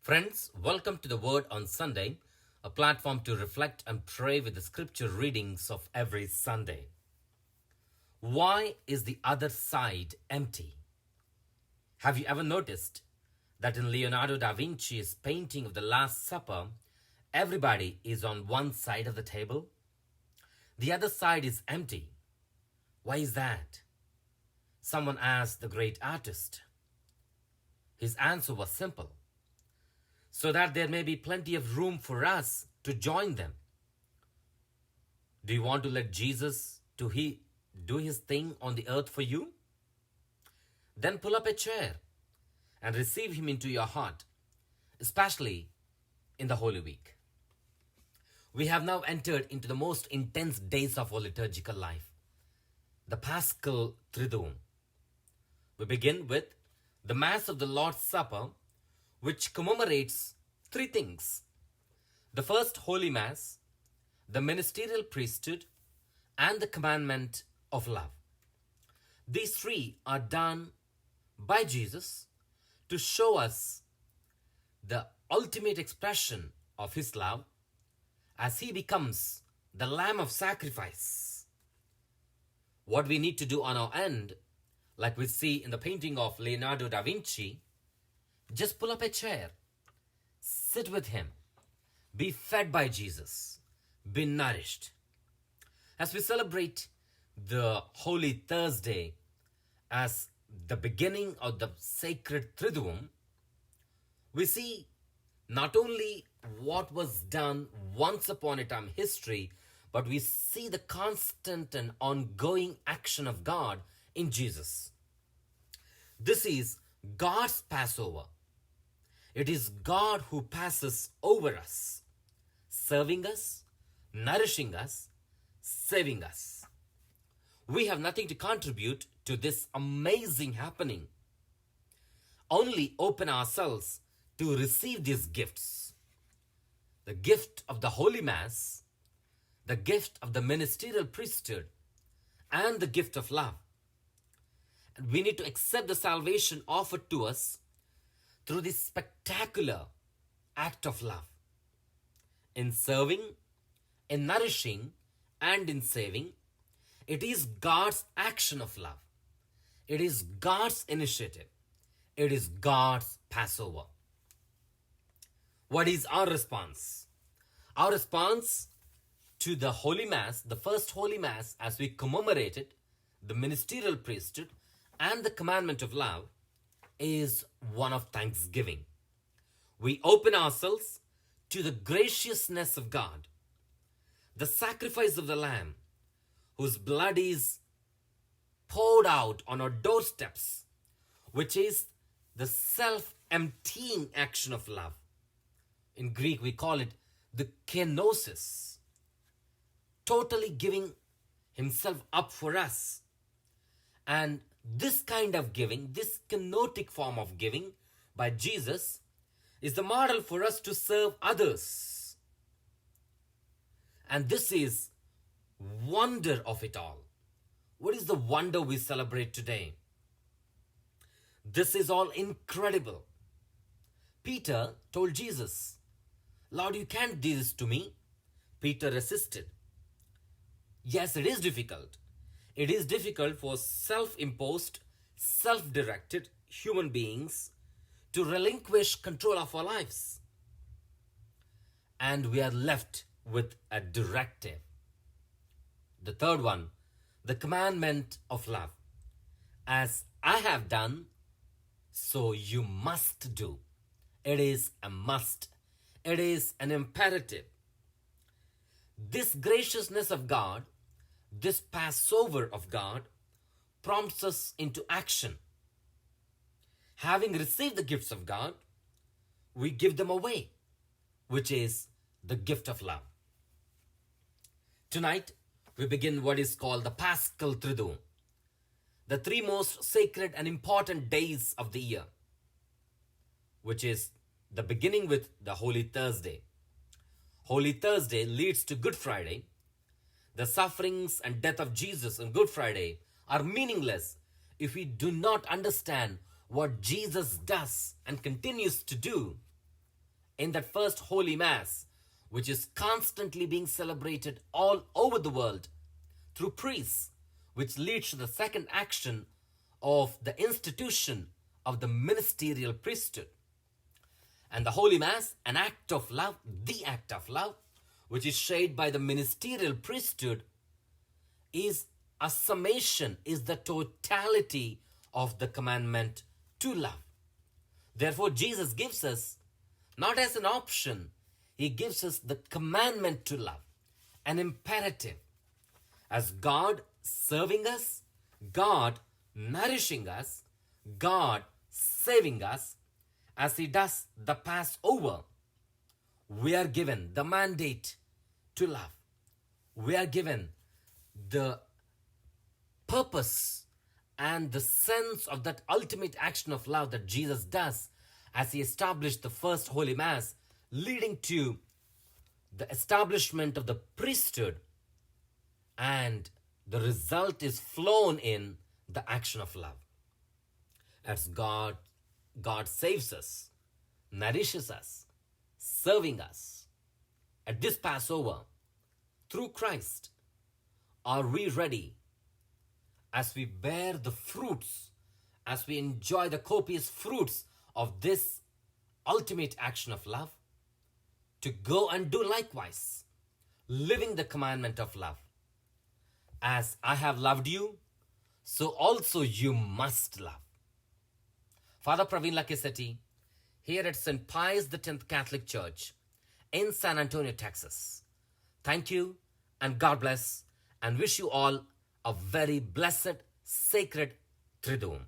Friends, welcome to the Word on Sunday, a platform to reflect and pray with the scripture readings of every Sunday. Why is the other side empty? Have you ever noticed that in Leonardo da Vinci's painting of the Last Supper, everybody is on one side of the table? The other side is empty. Why is that? Someone asked the great artist. His answer was simple: so that there may be plenty of room for us to join them. Do you want to let Jesus do his thing on the earth for you? Then pull up a chair and receive him into your heart, especially in the Holy Week. We have now entered into the most intense days of our liturgical life, the Paschal Triduum. We begin with the Mass of the Lord's Supper, which commemorates three things: the first Holy Mass, the ministerial priesthood, and the commandment of love. These three are done by Jesus to show us the ultimate expression of his love as he becomes the Lamb of sacrifice. What we need to do on our end, like we see in the painting of Leonardo da Vinci, just pull up a chair, sit with him, be fed by Jesus, be nourished. As we celebrate the Holy Thursday as the beginning of the sacred Triduum, we see not only what was done once upon a time history, but we see the constant and ongoing action of God in Jesus. This is God's Passover. It is God who passes over us, serving us, nourishing us, saving us. We have nothing to contribute to this amazing happening. Only open ourselves to receive these gifts: the gift of the Holy Mass, the gift of the ministerial priesthood, and the gift of love. And we need to accept the salvation offered to us through this spectacular act of love. In serving, in nourishing, and in saving, it is God's action of love. It is God's initiative. It is God's Passover. What is our response? Our response to the Holy Mass, the first Holy Mass, as we commemorated the ministerial priesthood and the commandment of love, is one of thanksgiving. We open ourselves to the graciousness of God, the sacrifice of the Lamb, whose blood is poured out on our doorsteps, which is the self-emptying action of love. In Greek, we call it the kenosis, totally giving himself up for us. And this kind of giving, this kenotic form of giving by Jesus, is the model for us to serve others. And this is wonder of it all. What is the wonder we celebrate today? This is all incredible. Peter told Jesus, "Lord, you can't do this to me." Peter resisted. Yes, it is difficult. It is difficult for self-imposed, self-directed human beings to relinquish control of our lives. And we are left with a directive. The third one, the commandment of love. As I have done, so you must do. It is a must. It is an imperative. This graciousness of God, this Passover of God, prompts us into action. Having received the gifts of God, we give them away, which is the gift of love. Tonight, we begin what is called the Paschal Triduum, the three most sacred and important days of the year, which is the beginning with the Holy Thursday. Holy Thursday leads to Good Friday. The sufferings and death of Jesus on Good Friday are meaningless if we do not understand what Jesus does and continues to do in that first Holy Mass, which is constantly being celebrated all over the world through priests, which leads to the second action of the institution of the ministerial priesthood. And the Holy Mass, an act of love, the act of love, which is shared by the ministerial priesthood, is a summation, is the totality of the commandment to love. Therefore, Jesus gives us, not as an option, he gives us the commandment to love, an imperative. As God serving us, God nourishing us, God saving us, as he does the Passover, we are given the mandate to love. We are given the purpose and the sense of that ultimate action of love that Jesus does as he established the first Holy Mass, leading to the establishment of the priesthood, and the result is flown in the action of love. As God saves us, nourishes us, serving us. At this Passover, through Christ, are we ready, as we bear the fruits, as we enjoy the copious fruits of this ultimate action of love, to go and do likewise, living the commandment of love? As I have loved you, so also you must love. Father Praveen Lakkisetti, here at St. Pius X Catholic Church in San Antonio, Texas. Thank you and God bless, and wish you all a very blessed, sacred Triduum.